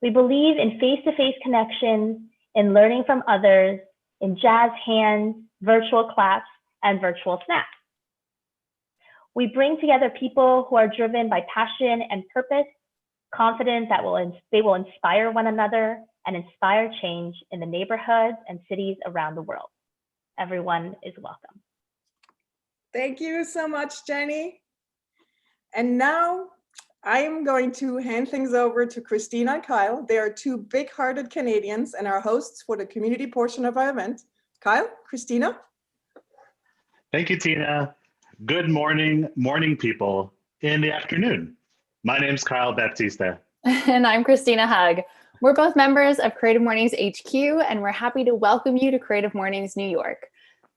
We believe in face-to-face connections, in learning from others, in jazz hands, virtual claps, and virtual snaps. We bring together people who are driven by passion and purpose, confident that they will inspire one another and inspire change in the neighborhoods and cities around the world. Everyone is welcome. Thank you so much, Jenny. And now I am going to hand things over to Christina and Kyle. They are two big-hearted Canadians and our hosts for the community portion of our event. Kyle, Christina. Thank you, Tina. Good morning, people in the afternoon. My name's Kyle Baptista. And I'm Christina Hug. We're both members of Creative Mornings HQ, and we're happy to welcome you to Creative Mornings New York.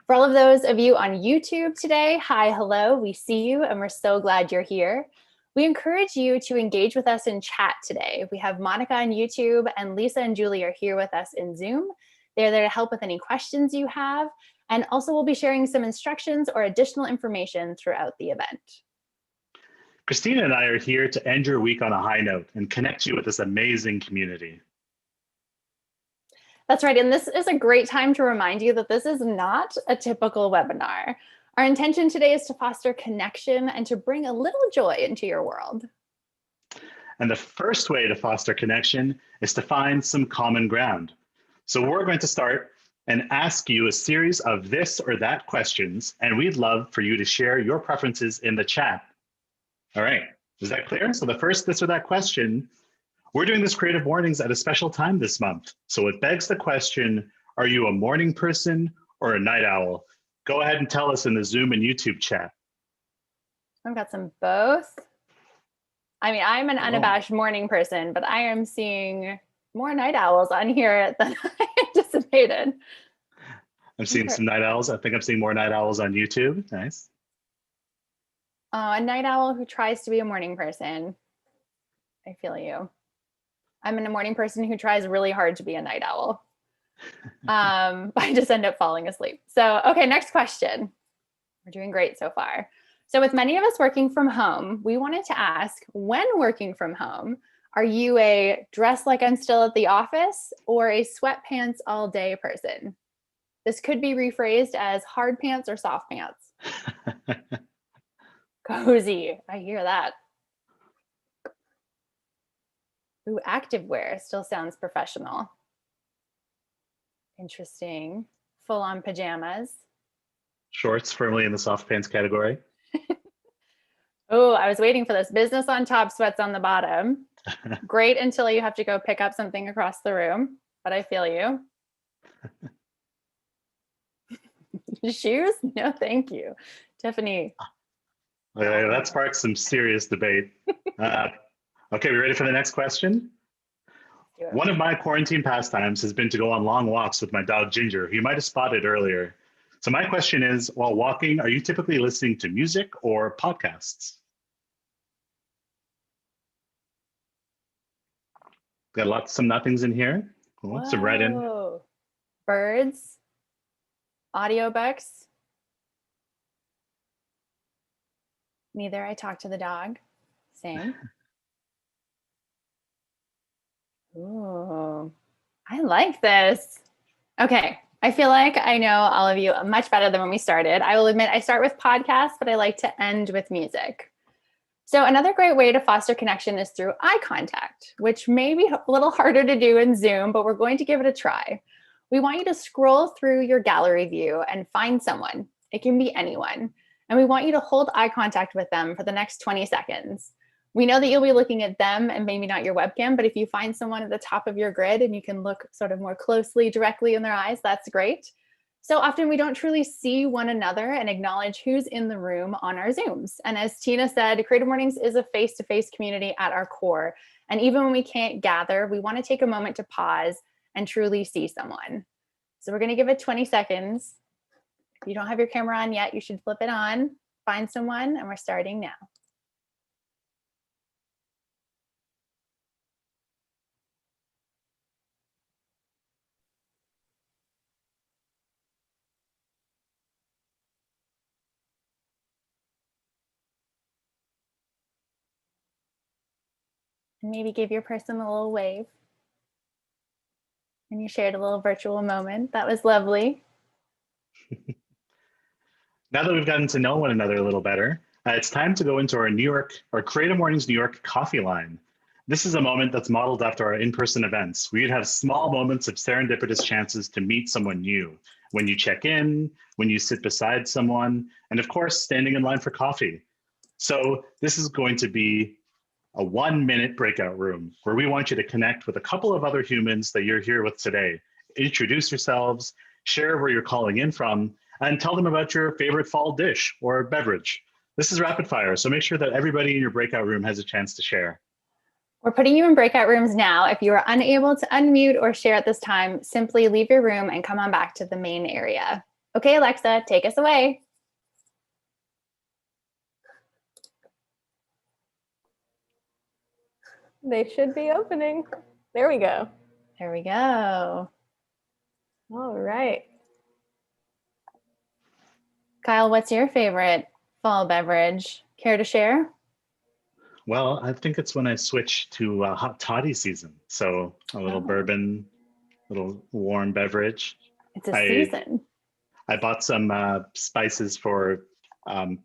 For all of those of you on YouTube today, hi, hello, we see you, and we're so glad you're here. We encourage you to engage with us in chat today. We have Monica on YouTube, and Lisa and Julie are here with us in Zoom. They're there to help with any questions you have, and also we'll be sharing some instructions or additional information throughout the event. Christina and I are here to end your week on a high note and connect you with this amazing community. That's right, and this is a great time to remind you that this is not a typical webinar. Our intention today is to foster connection and to bring a little joy into your world. And the first way to foster connection is to find some common ground. So we're going to start and ask you a series of this or that questions, and we'd love for you to share your preferences in the chat. All right, is that clear? So the first this or that question, we're doing this Creative Mornings at a special time this month. So it begs the question, are you a morning person or a night owl? Go ahead and tell us in the Zoom and YouTube chat. I've got some both. I mean, I'm an unabashed morning person, but I am seeing more night owls on here than I anticipated. I'm seeing some night owls. I think I'm seeing more night owls on YouTube. Nice. A night owl who tries to be a morning person. I feel you. I'm a morning person who tries really hard to be a night owl. I just end up falling asleep. So, okay, next question. We're doing great so far. So with many of us working from home, we wanted to ask, when working from home, are you a dress like I'm still at the office or a sweatpants all day person? This could be rephrased as hard pants or soft pants. Cozy, I hear that. Ooh, activewear still sounds professional. Interesting. Full-on pajamas. Shorts firmly in the soft pants category. Oh, I was waiting for this. Business on top, sweats on the bottom. Great until you have to go pick up something across the room, but I feel you. Shoes? No, thank you. Tiffany. That sparks some serious debate. Okay, we ready for the next question? One of my quarantine pastimes has been to go on long walks with my dog Ginger, who you might have spotted earlier. So my question is, while walking, are you typically listening to music or podcasts? Got some nothings in here. Cool. Some red in. Birds, audiobooks. Neither. I talk to the dog. Same. Ooh, I like this. Okay. I feel like I know all of you much better than when we started. I will admit I start with podcasts, but I like to end with music. So another great way to foster connection is through eye contact, which may be a little harder to do in Zoom, but we're going to give it a try. We want you to scroll through your gallery view and find someone. It can be anyone. And we want you to hold eye contact with them for the next 20 seconds. We know that you'll be looking at them and maybe not your webcam, but if you find someone at the top of your grid and you can look sort of more closely, directly in their eyes, that's great. So often we don't truly see one another and acknowledge who's in the room on our Zooms. And as Tina said, Creative Mornings is a face-to-face community at our core. And even when we can't gather, we want to take a moment to pause and truly see someone. So we're going to give it 20 seconds. If you don't have your camera on yet, you should flip it on, find someone, and we're starting now. And maybe give your person a little wave. And you shared a little virtual moment. That was lovely. Now that we've gotten to know one another a little better, it's time to go into our Creative Mornings New York coffee line. This is a moment that's modeled after our in-person events. We'd have small moments of serendipitous chances to meet someone new. When you check in, when you sit beside someone, and of course, standing in line for coffee. So this is going to be a 1-minute breakout room where we want you to connect with a couple of other humans that you're here with today. Introduce yourselves, share where you're calling in from, and tell them about your favorite fall dish or beverage. This is rapid fire, so make sure that everybody in your breakout room has a chance to share. We're putting you in breakout rooms now. If you are unable to unmute or share at this time, simply leave your room and come on back to the main area. Okay, Alexa, take us away. They should be opening. There we go. There we go. All right. Kyle, what's your favorite fall beverage? Care to share? Well, I think it's when I switch to hot toddy season. So a little bourbon, little warm beverage. It's a season. I bought some spices for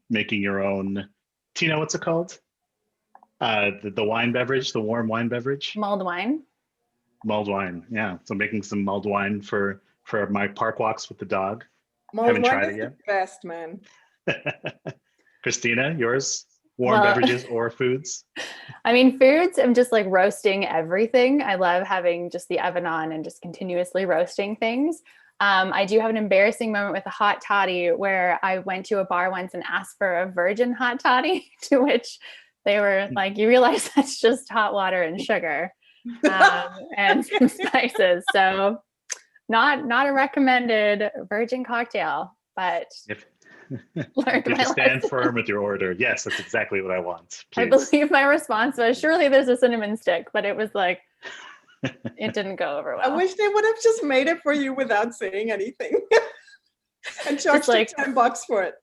making your own. Tina, what's it called? The wine beverage, the warm wine beverage. Mulled wine. Mulled wine, yeah. So making some mulled wine for my park walks with the dog. Mulled Haven't wine tried is it the best, man. Christina, yours? Warm beverages or foods? I mean, foods, I'm just like roasting everything. I love having just the oven on and just continuously roasting things. I do have an embarrassing moment with a hot toddy where I went to a bar once and asked for a virgin hot toddy, to which they were like, you realize that's just hot water and sugar and some spices. So not a recommended virgin cocktail, but learned You my have to stand lesson. firm with your order. Yes, that's exactly what I want. I Please. believe my response was, surely there's a cinnamon stick, but it was like, it didn't go over well. I wish they would have just made it for you without saying anything and charged like- you $10 for it.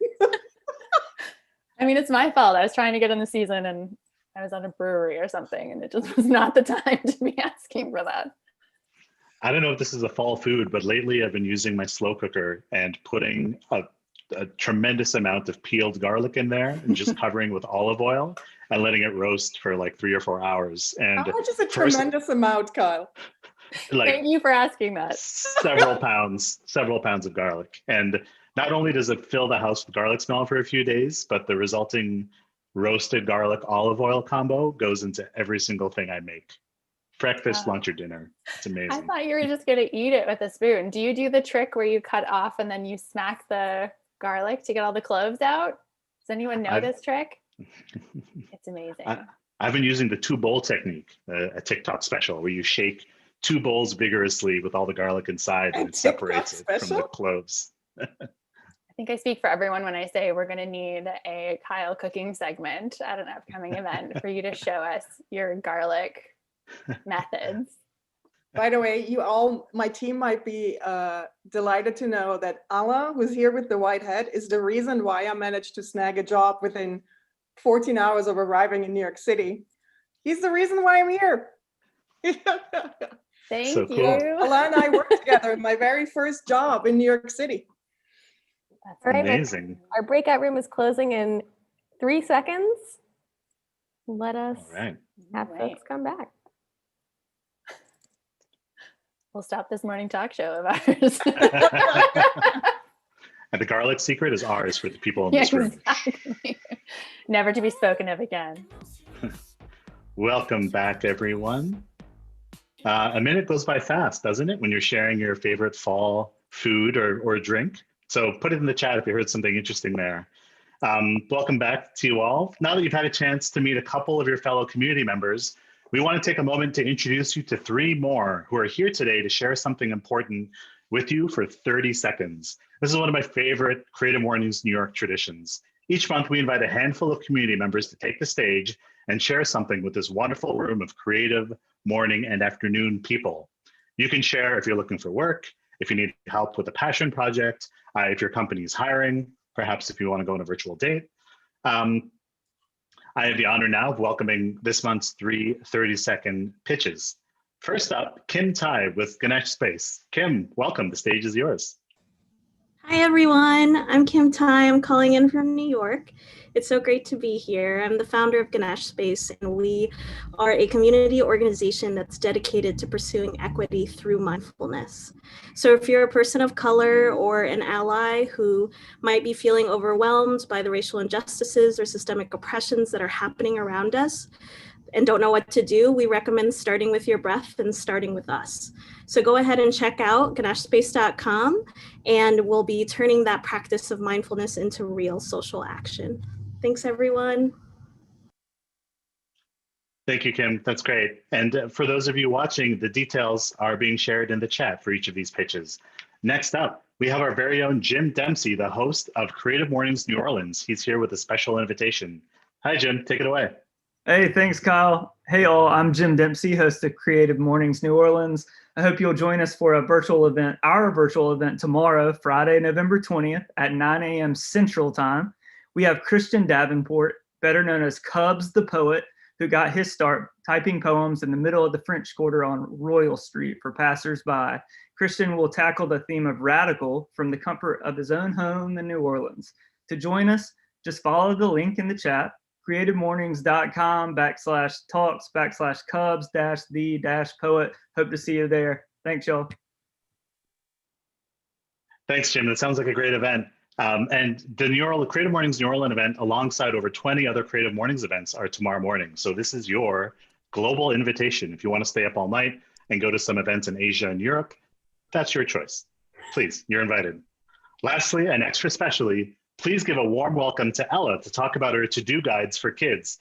I mean, it's my fault. I was trying to get in the season and I was at a brewery or something, and it just was not the time to be asking for that. I don't know if this is a fall food, but lately I've been using my slow cooker and putting a tremendous amount of peeled garlic in there and just covering with olive oil and letting it roast for like 3 or 4 hours. And How much is a tremendous amount, Kyle? like Thank you for asking that. several pounds of garlic. And not only does it fill the house with garlic smell for a few days, but the resulting roasted garlic olive oil combo goes into every single thing I make. Breakfast, Wow. lunch, or dinner. It's I amazing. thought you were just going to eat it with a spoon. Do you do the trick where you cut off and then you smack the garlic to get all the cloves out? Does anyone know this trick? It's amazing. I've been using the 2-bowl technique, a TikTok special where you shake 2 bowls vigorously with all the garlic inside and it separates it from the cloves. I think I speak for everyone when I say we're going to need a Kyle cooking segment at an upcoming event for you to show us your garlic methods. By the way, my team might be delighted to know that Allah, who's here with the white hat, is the reason why I managed to snag a job within 14 hours of arriving in New York City. He's the reason why I'm here. Thank So you. cool. Allah and I worked together in my very first job in New York City. That's All right, Amazing. Our breakout room is closing in 3 seconds. Let us All right. have folks come back. We'll stop this morning talk show of ours. And the garlic secret is ours for the people in Yeah, this room. exactly. Never to be spoken of again. Welcome back, everyone. A minute goes by fast, doesn't it, when you're sharing your favorite fall food or drink? So put it in the chat if you heard something interesting there. Welcome back to you all. Now that you've had a chance to meet a couple of your fellow community members, we want to take a moment to introduce you to 3 more who are here today to share something important with you for 30 seconds. This is one of my favorite Creative Mornings New York traditions. Each month, we invite a handful of community members to take the stage and share something with this wonderful room of creative morning and afternoon people. You can share if you're looking for work, if you need help with a passion project, if your company is hiring, perhaps if you want to go on a virtual date. I have the honor now of welcoming this month's 3 30-second pitches. First up, Kim Tai with Ganesh Space. Kim, welcome. The stage is yours. Hi, everyone. I'm Kim Tai. I'm calling in from New York. It's so great to be here. I'm the founder of Ganesh Space, and we are a community organization that's dedicated to pursuing equity through mindfulness. So if you're a person of color or an ally who might be feeling overwhelmed by the racial injustices or systemic oppressions that are happening around us, and don't know what to do, we recommend starting with your breath and starting with us. So go ahead and check out ganeshspace.com, and we'll be turning that practice of mindfulness into real social action. Thanks, everyone. Thank you, Kim. That's great. And for those of you watching, the details are being shared in the chat for each of these pitches. Next up, we have our very own Jim Dempsey, the host of Creative Mornings New Orleans. He's here with a special invitation. Hi, Jim. Take it away. Hey, thanks, Kyle. Hey, all. I'm Jim Dempsey, host of Creative Mornings New Orleans. I hope you'll join us for our virtual event tomorrow, Friday, November 20th at 9 a.m. Central Time. We have Christian Davenport, better known as Cubs the Poet, who got his start typing poems in the middle of the French Quarter on Royal Street for passersby. Christian will tackle the theme of radical from the comfort of his own home in New Orleans. To join us, just follow the link in the chat, creativemornings.com/talks/Cubs-the-poet. Hope to see you there. Thanks, y'all. Thanks, Jim. That sounds like a great event. And the Creative Mornings New Orleans event, alongside over 20 other Creative Mornings events, are tomorrow morning. So this is your global invitation. If you want to stay up all night and go to some events in Asia and Europe, that's your choice. Please, you're invited. Lastly, and extra specially, please give a warm welcome to Ella to talk about her to-do guides for kids.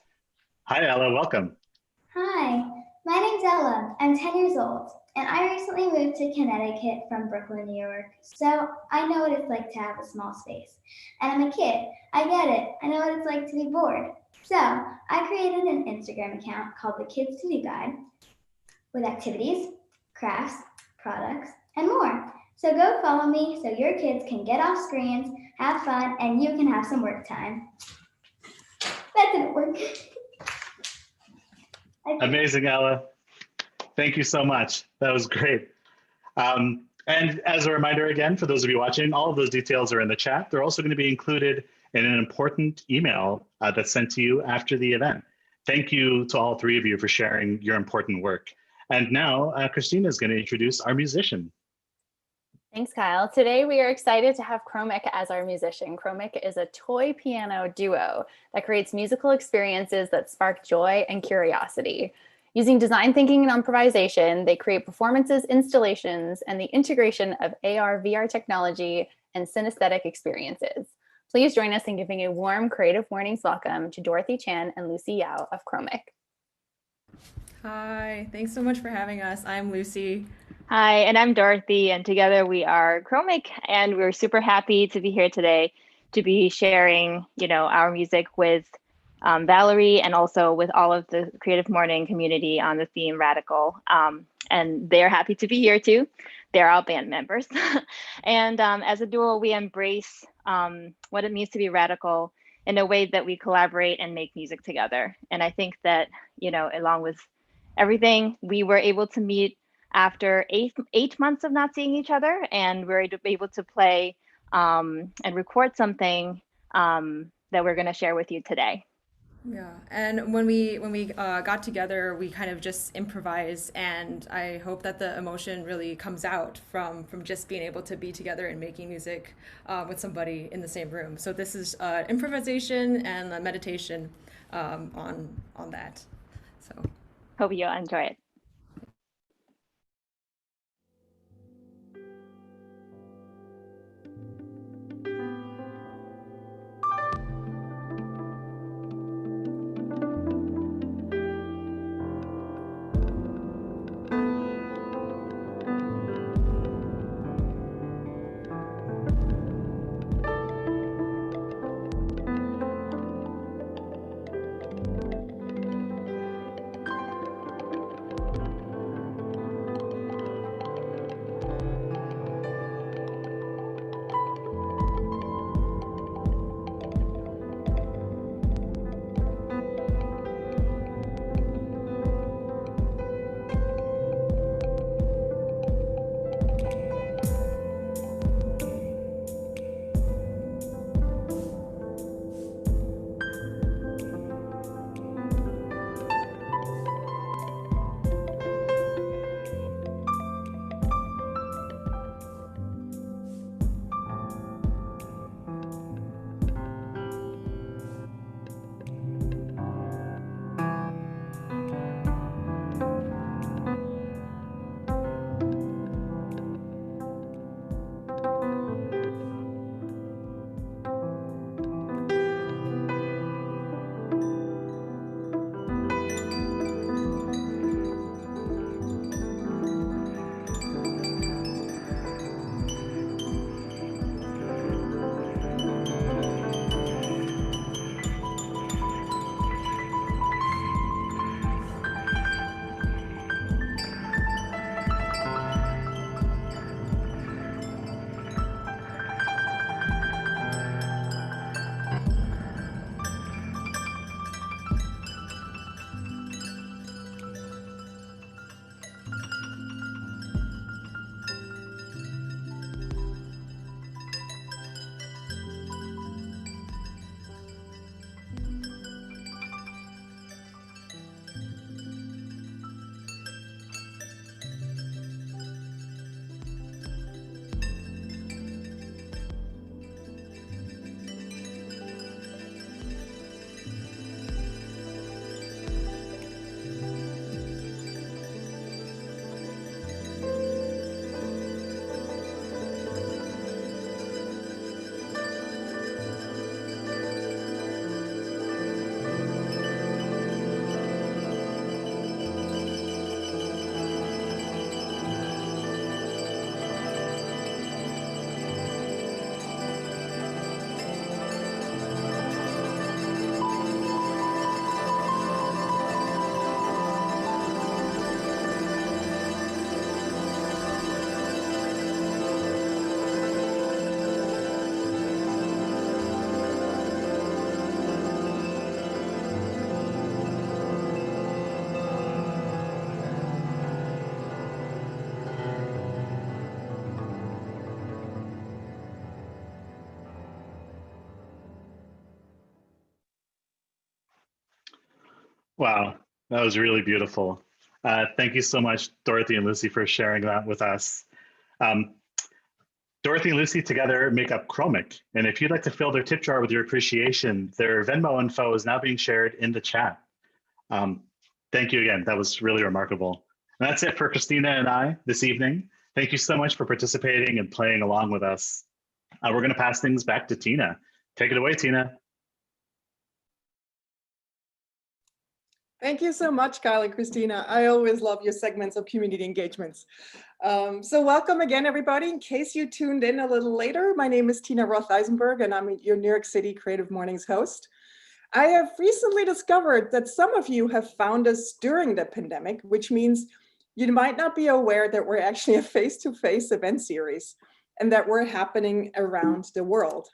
Hi, Ella, welcome. Hi, my name's Ella. I'm 10 years old, and I recently moved to Connecticut from Brooklyn, New York, so I know what it's like to have a small space. And I'm a kid. I get it. I know what it's like to be bored. So I created an Instagram account called the Kids To Do Guide with activities, crafts, products, and more. So go follow me so your kids can get off screens, have fun, and you can have some work time. That didn't work. Amazing, Ella. Thank you so much. That was great. And as a reminder again, for those of you watching, all of those details are in the chat. They're also going to be included in an important email that's sent to you after the event. Thank you to all three of you for sharing your important work. And now Christina is going to introduce our musician. Thanks, Kyle. Today we are excited to have Chromic as our musician. Chromic is a toy piano duo that creates musical experiences that spark joy and curiosity. Using design thinking and improvisation, they create performances, installations, and the integration of AR/VR technology and synesthetic experiences. Please join us in giving a warm Creative Mornings welcome to Dorothy Chan and Lucy Yao of Chromic. Hi, thanks so much for having us. I'm Lucy. Hi, and I'm Dorothy, and together we are Chromic, and we're super happy to be here today to be sharing, our music with Valarie and also with all of the Creative Morning community on the theme Radical. And they're happy to be here too. They're all band members. And as a duo, we embrace what it means to be radical in a way that we collaborate and make music together. And I think that, along with everything, we were able to meet after eight months of not seeing each other, and we're able to play and record something that we're going to share with you today. Yeah, and when we got together, we kind of just improvise, and I hope that the emotion really comes out from just being able to be together and making music with somebody in the same room. So this is improvisation and a meditation on that. So hope you enjoy it. Wow, that was really beautiful. Thank you so much, Dorothy and Lucy, for sharing that with us. Um, Dorothy and Lucy together make up Chromic. And if you'd like to fill their tip jar with your appreciation, their Venmo info is now being shared in the chat. Thank you again. That was really remarkable. And that's it for Christina and I this evening. Thank you so much for participating and playing along with us. We're going to pass things back to Tina. Take it away, Tina. Thank you so much, Kyle and Christina. I always love your segments of community engagements. So welcome again, everybody. In case you tuned in a little later, my name is Tina Roth Eisenberg, and I'm your New York City Creative Mornings host. I have recently discovered that some of you have found us during the pandemic, which means you might not be aware that we're actually a face-to-face event series and that we're happening around the world.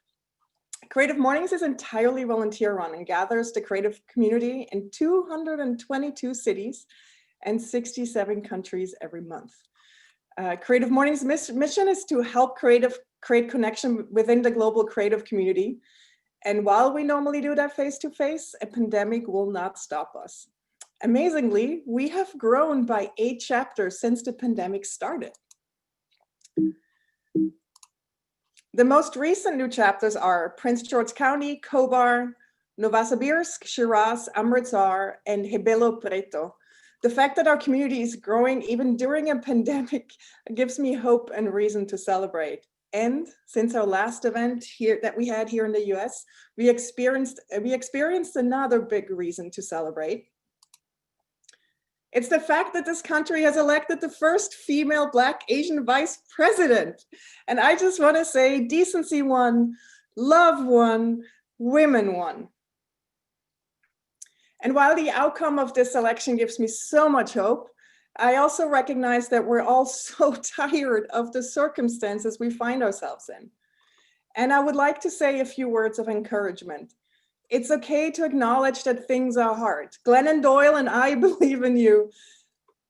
Creative Mornings is entirely volunteer run and gathers the creative community in 222 cities and 67 countries every month. Creative Mornings' mission is to help create connection within the global creative community. And while we normally do that face-to-face, a pandemic will not stop us. Amazingly, we have grown by 8 chapters since the pandemic started. The most recent new chapters are Prince George County, Khobar, Novosibirsk, Shiraz, Amritsar, and Rebelo Preto. The fact that our community is growing even during a pandemic gives me hope and reason to celebrate. And since our last event here that we had here in the US, we experienced another big reason to celebrate. It's the fact that this country has elected the first female Black Asian vice president. And I just want to say decency won, love won, women won. And while the outcome of this election gives me so much hope, I also recognize that we're all so tired of the circumstances we find ourselves in. And I would like to say a few words of encouragement. It's okay to acknowledge that things are hard. Glennon Doyle and I believe in you.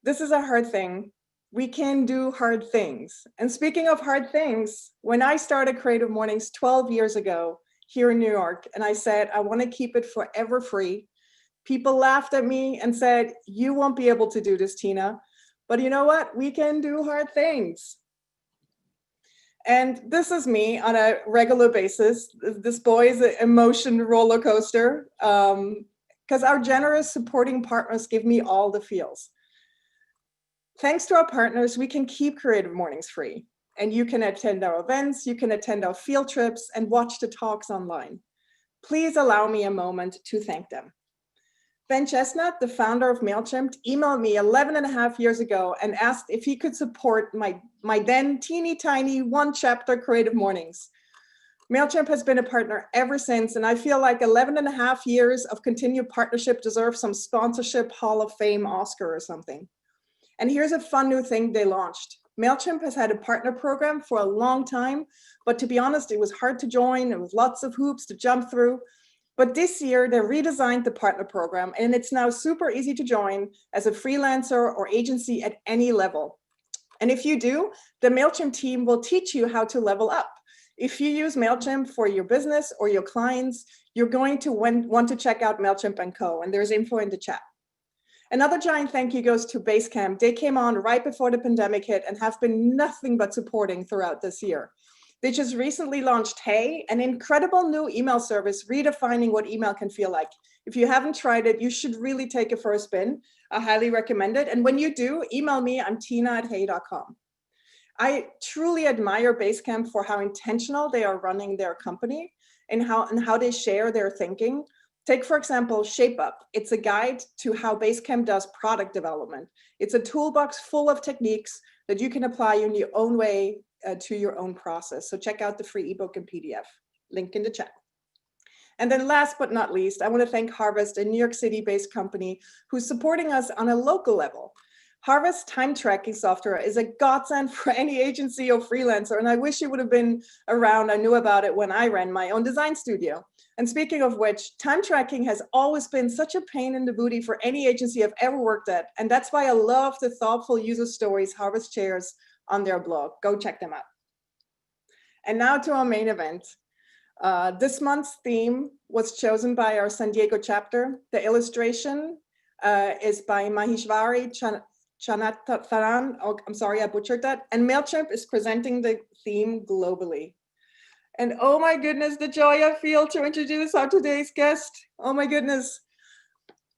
This is a hard thing. We can do hard things. And speaking of hard things, when I started Creative Mornings 12 years ago here in New York, and I said, I want to keep it forever free, people laughed at me and said, you won't be able to do this, Tina. But you know what? We can do hard things. And this is me on a regular basis. This boy is an emotion roller coaster because our generous supporting partners give me all the feels. Thanks to our partners, we can keep Creative Mornings free. And you can attend our events, you can attend our field trips and watch the talks online. Please allow me a moment to thank them. Ben Chestnut, the founder of MailChimp, emailed me 11 and a half years ago and asked if he could support my then teeny tiny 1 chapter Creative Mornings. MailChimp has been a partner ever since, and I feel like 11 and a half years of continued partnership deserve some sponsorship Hall of Fame Oscar or something. And here's a fun new thing they launched. MailChimp has had a partner program for a long time, but to be honest, it was hard to join. There was lots of hoops to jump through. But this year, they redesigned the partner program, and it's now super easy to join as a freelancer or agency at any level. And if you do, the MailChimp team will teach you how to level up. If you use MailChimp for your business or your clients, you're going to want to check out MailChimp & Co., and there's info in the chat. Another giant thank you goes to Basecamp. They came on right before the pandemic hit and have been nothing but supporting throughout this year. They just recently launched Hey, an incredible new email service redefining what email can feel like. If you haven't tried it, you should really take it for a spin. I highly recommend it. And when you do, email me. I'm tina@hey.com. I truly admire Basecamp for how intentional they are running their company and how they share their thinking. Take, for example, Shape Up. It's a guide to how Basecamp does product development. It's a toolbox full of techniques that you can apply in your own way to your own process. So check out the free ebook and PDF, link in the chat. And then last but not least, I want to thank Harvest, a New York City-based company who's supporting us on a local level. Harvest time tracking software is a godsend for any agency or freelancer, and I wish it would have been around. I knew about it when I ran my own design studio. And speaking of which, time tracking has always been such a pain in the booty for any agency I've ever worked at, and that's why I love the thoughtful user stories Harvest shares on their blog. Go check them out. And now to our main event. This month's theme was chosen by our San Diego chapter. The illustration is by Maheshwari Chanatharan. Oh, I'm sorry, I butchered that. And MailChimp is presenting the theme globally. And oh my goodness, the joy I feel to introduce our today's guest. Oh my goodness.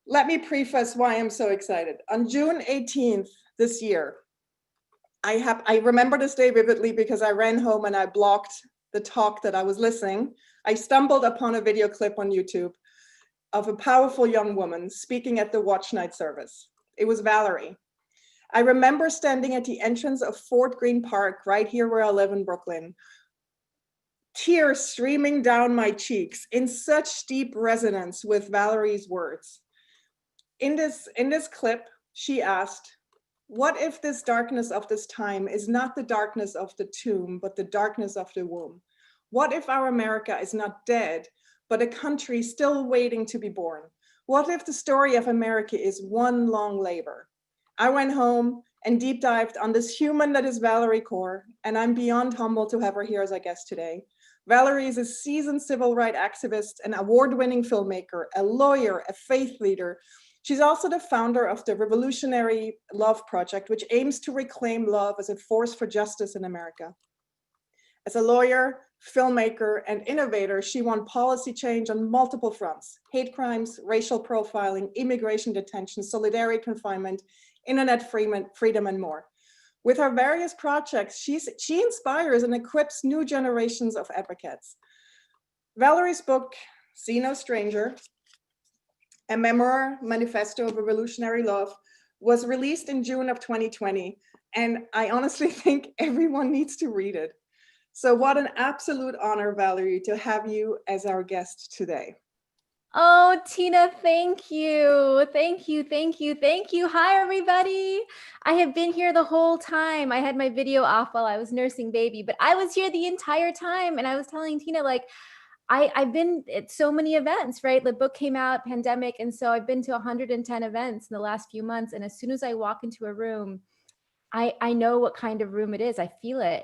Let me preface why I'm so excited. On June 18th this year, I remember this day vividly because I ran home and I blocked the talk that I was listening. I stumbled upon a video clip on YouTube of a powerful young woman speaking at the watch night service. It was Valarie. I remember standing at the entrance of Fort Greene Park, right here where I live in Brooklyn, tears streaming down my cheeks in such deep resonance with Valarie's words. In this clip, she asked, what if this darkness of this time is not the darkness of the tomb, but the darkness of the womb? What if our America is not dead, but a country still waiting to be born? What if the story of America is one long labor? I went home and deep dived on this human that is Valarie Kaur, and I'm beyond humbled to have her here as a guest today. Valarie is a seasoned civil rights activist, an award-winning filmmaker, a lawyer, a faith leader. She's also the founder of the Revolutionary Love Project, which aims to reclaim love as a force for justice in America. As a lawyer, filmmaker, and innovator, she won policy change on multiple fronts: hate crimes, racial profiling, immigration detention, solitary confinement, internet freedom, and more. With her various projects, she inspires and equips new generations of advocates. Valarie's book, See No Stranger, a memoir manifesto of revolutionary love, was released in June of 2020, and I honestly think everyone needs to read it. So what an absolute honor, Valarie, to have you as our guest today. Oh, Tina, thank you. Thank you, thank you, thank you. Hi, everybody. I have been here the whole time. I had my video off while I was nursing baby, but I was here the entire time. And I was telling Tina, like, I've been at so many events, right? The book came out, pandemic. And so I've been to 110 events in the last few months. And as soon as I walk into a room, I know what kind of room it is. I feel it.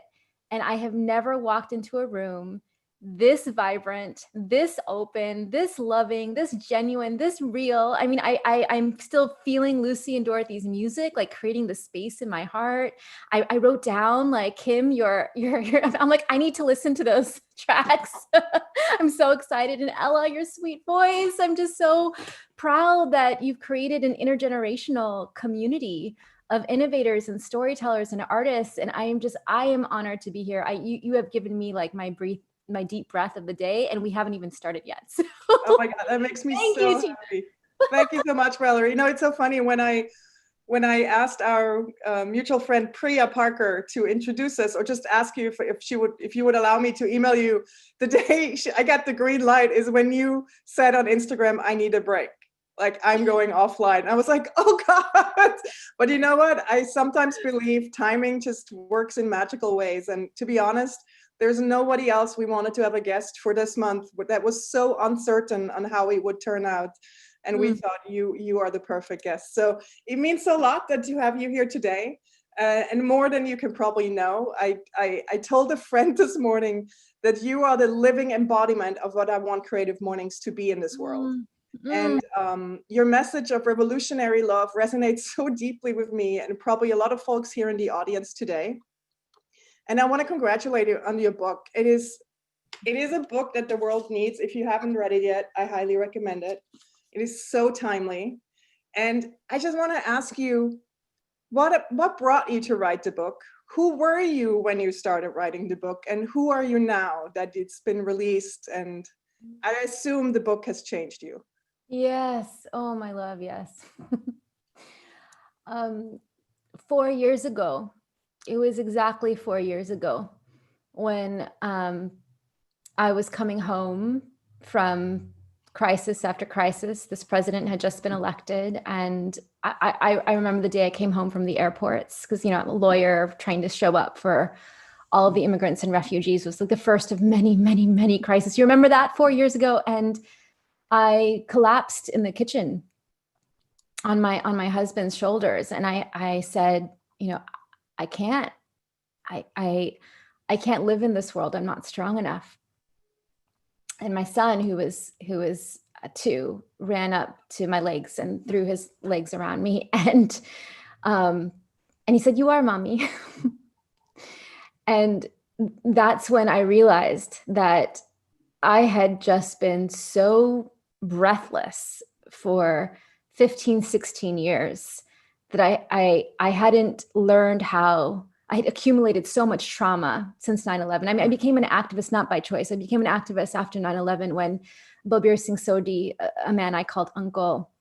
And I have never walked into a room this vibrant, this open, this loving, this genuine, this real. I mean, I'm still feeling Lucy and Dorothy's music, like creating the space in my heart. I wrote down like, Kim, I'm like, I need to listen to those tracks. I'm so excited. And Ella, your sweet voice. I'm just so proud that you've created an intergenerational community of innovators and storytellers and artists. And I am honored to be here. You have given me like my deep breath of the day, and we haven't even started yet. So. Oh my God, that makes me so happy. Thank you so much, Valarie. You know, it's so funny when I asked our mutual friend Priya Parker to introduce us, or just ask you if you would allow me to email you, the day I got the green light is when you said on Instagram, I need a break. Like, I'm going offline. And I was like, oh God. But you know what? I sometimes believe timing just works in magical ways. And to be honest, there's nobody else we wanted to have a guest for this month that was so uncertain on how it would turn out. And we thought you are the perfect guest. So it means a lot that to have you here today. And more than you can probably know, I told a friend this morning that you are the living embodiment of what I want Creative Mornings to be in this world. And your message of revolutionary love resonates so deeply with me and probably a lot of folks here in the audience today. And I want to congratulate you on your book. It is a book that the world needs. If you haven't read it yet, I highly recommend it. It is so timely. And I just want to ask you, what brought you to write the book? Who were you when you started writing the book? And who are you now that it's been released? And I assume the book has changed you. Yes. Oh, my love. Yes. 4 years ago, it was exactly 4 years ago when I was coming home from crisis after crisis. This president had just been elected. And I remember the day I came home from the airports because, you know, I'm a lawyer trying to show up for all of the immigrants and refugees. Was like the first of many, many, many crises. You remember that 4 years ago? And I collapsed in the kitchen on my husband's shoulders. And I said, you know, I can't live in this world. I'm not strong enough. And my son, who was too, ran up to my legs and threw his legs around me. And he said, "You are mommy." And that's when I realized that I had just been so breathless for 15, 16 years that I hadn't learned how. I had accumulated so much trauma since 9/11. I mean, I became an activist not by choice. I became an activist after 9/11 when Balbir Singh Sodhi, a man I called uncle,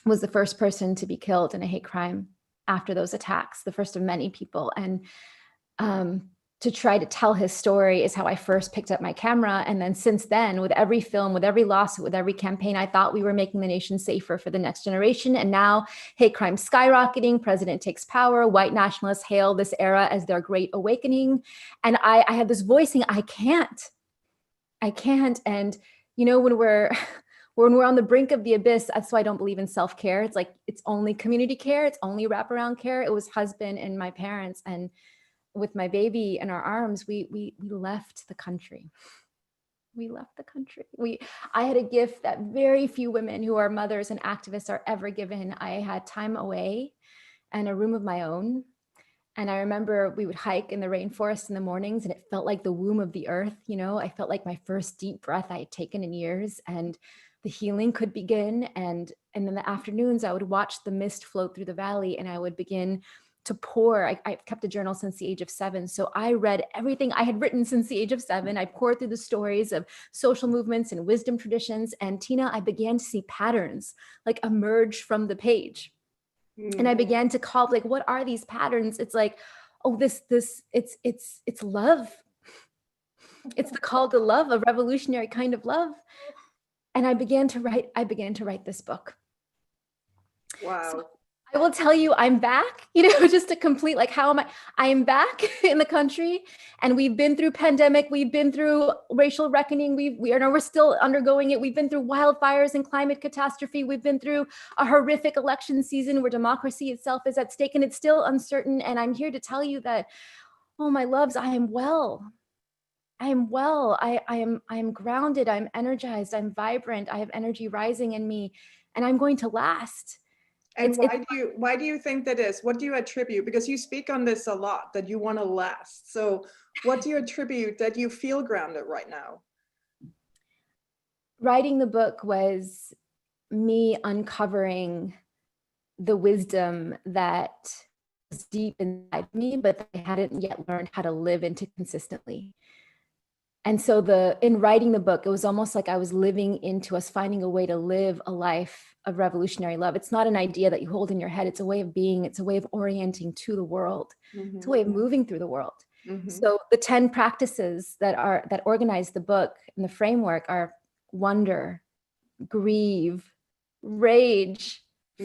was the first person to be killed in a hate crime after those attacks, the first of many people. And to try to tell his story is how I first picked up my camera. And then since then, with every film, with every lawsuit, with every campaign, I thought we were making the nation safer for the next generation. And now hate crime skyrocketing, president takes power, white nationalists hail this era as their great awakening. And I had this voice saying, I can't. And you know, when we're on the brink of the abyss, that's why I don't believe in self-care. It's like, it's only community care. It's only wraparound care. It was husband and my parents. And with my baby in our arms, we left the country. We left the country. I had a gift that very few women who are mothers and activists are ever given. I had time away and a room of my own. And I remember we would hike in the rainforest in the mornings, and it felt like the womb of the earth. You know, I felt like my first deep breath I had taken in years, and the healing could begin. And in the afternoons, I would watch the mist float through the valley, and I would begin to pour. I've kept a journal since the age of 7. So I read everything I had written since the age of 7. I poured through the stories of social movements and wisdom traditions. And Tina, I began to see patterns like emerge from the page. And I began to call, like, what are these patterns? It's like, oh, it's love. It's the call to love, a revolutionary kind of love. And I began to write this book. Wow. So I will tell you, I'm back, you know, just to complete, like, how am I am back in the country, and we've been through pandemic. We've been through racial reckoning. We're still undergoing it. We've been through wildfires and climate catastrophe. We've been through a horrific election season where democracy itself is at stake, and it's still uncertain. And I'm here to tell you that, oh, my loves, I am well. I am well. I am grounded. I'm energized. I'm vibrant. I have energy rising in me, and I'm going to last. And why do you think that is? What do you attribute? Because you speak on this a lot, that you want to last. So what do you attribute that you feel grounded right now? Writing the book was me uncovering the wisdom that was deep inside me, but I hadn't yet learned how to live into consistently. And so in writing the book, it was almost like I was living into us finding a way to live a life of revolutionary love. It's not an idea that you hold in your head. It's a way of being. It's a way of orienting to the world. It's a way of moving through the world. So the 10 practices that organize the book and the framework are wonder, grieve, rage,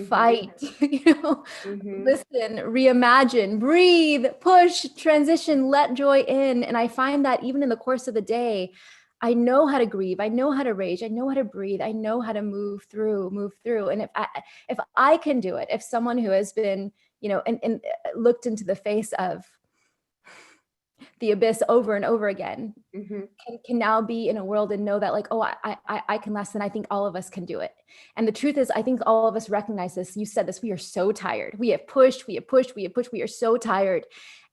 fight, you know, listen, reimagine, breathe, push, transition, let joy in. And I find that even in the course of the day, I know how to grieve, I know how to rage, I know how to breathe, I know how to move through. And if I can do it, if someone who has been, you know, and looked into the face of the abyss over and over again, can now be in a world and know that, like, oh, I can last, and I think all of us can do it. And the truth is, I think all of us recognize this. You said this, we are so tired. We have pushed, we are so tired.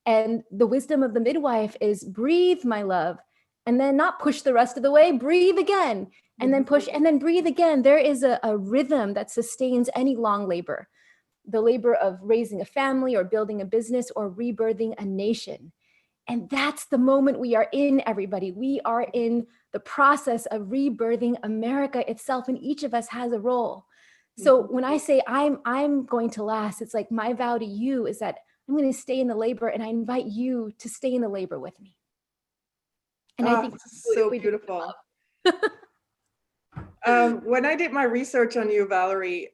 And the wisdom of the midwife is breathe, my love, and then not push the rest of the way, breathe again, and then push, and then breathe again. There is a rhythm that sustains any long labor, the labor of raising a family or building a business or rebirthing a nation. And that's the moment we are in, everybody. We are in the process of rebirthing America itself, and each of us has a role. So when I say I'm going to last, it's like my vow to you is that I'm going to stay in the labor, and I invite you to stay in the labor with me. And I think so beautiful. When I did my research on you, Valarie,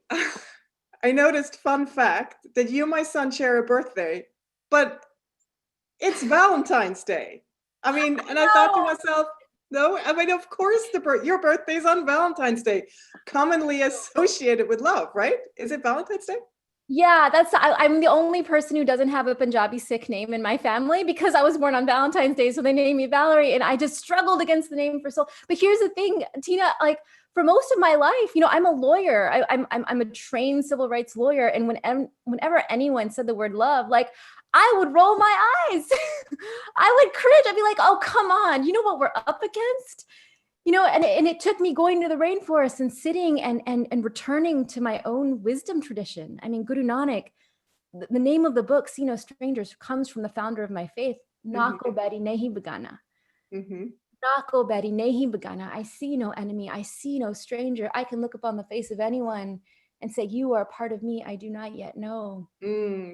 I noticed, fun fact, that you and my son share a birthday, but it's Valentine's Day. I mean, and I thought to myself, no, I mean, of course, your birthday's on Valentine's Day, commonly associated with love, right? Is it Valentine's Day? Yeah, I'm the only person who doesn't have a Punjabi Sikh name in my family because I was born on Valentine's Day. So they named me Valarie, and I just struggled against the name for so. But here's the thing, Tina, like for most of my life, I'm a lawyer. I'm a trained civil rights lawyer. And whenever anyone said the word love, like I would roll my eyes. I would cringe. I'd be like, oh, come on. You know what we're up against? And it took me going to the rainforest and sitting and returning to my own wisdom tradition. I mean, Guru Nanak, the name of the book, See No Strangers, comes from the founder of my faith, Nako Bedi Nahi Begana. Nako Bedi Nahi Begana. I see no enemy. I see no stranger. I can look upon the face of anyone and say, you are a part of me I do not yet know.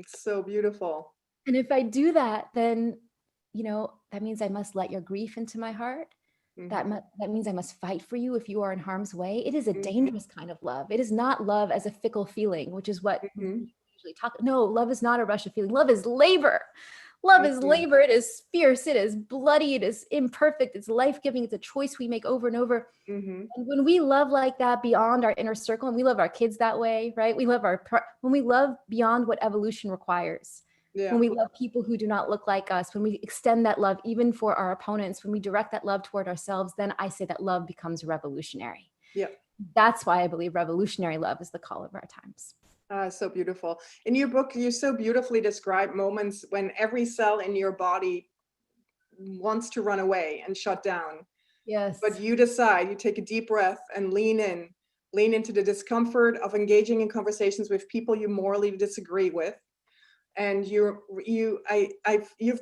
So beautiful. And if I do that, then, that means I must let your grief into my heart. That means I must fight for you if you are in harm's way. It is a dangerous kind of love. It is not love as a fickle feeling, which is what we usually talk. No, love is not a rush of feeling. Love is labor. Love is labor. It is fierce. It is bloody. It is imperfect. It's life-giving. It's a choice we make over and over. And when we love like that beyond our inner circle, and we love our kids that way, right? When we love beyond what evolution requires. When we love people who do not look like us, when we extend that love even for our opponents, when we direct that love toward ourselves, then I say that love becomes revolutionary. That's why I believe revolutionary love is the call of our times. So beautiful. In your book, you so beautifully describe moments when every cell in your body wants to run away and shut down. Yes. But you decide, you take a deep breath and lean into the discomfort of engaging in conversations with people you morally disagree with. And you've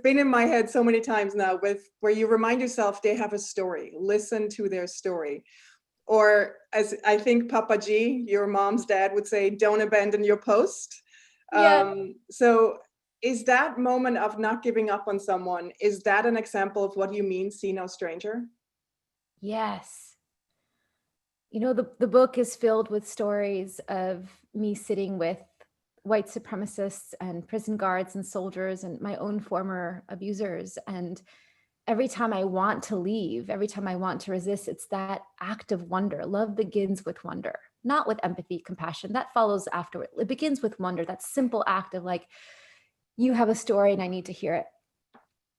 been in my head so many times now where you remind yourself they have a story. Listen to their story. Or as I think Papa G, your mom's dad, would say, don't abandon your post. So is that moment of not giving up on someone, is that an example of what you mean, see no stranger? Yes. The book is filled with stories of me sitting with white supremacists and prison guards and soldiers and my own former abusers. And every time I want to leave, every time I want to resist, it's that act of wonder. Love begins with wonder, not with empathy, compassion. That follows afterward. It begins with wonder, that simple act of like, you have a story and I need to hear it.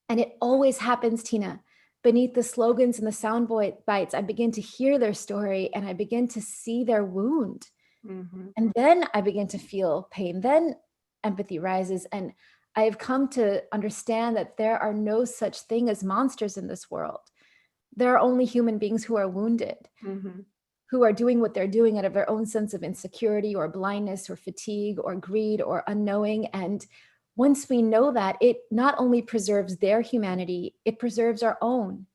And it always happens, Tina. Beneath the slogans and the sound bites, I begin to hear their story and I begin to see their wound. And then I begin to feel pain. Then empathy rises. And I have come to understand that there are no such thing as monsters in this world. There are only human beings who are wounded, who are doing what they're doing out of their own sense of insecurity or blindness or fatigue or greed or unknowing. And once we know that, it not only preserves their humanity, it preserves our own.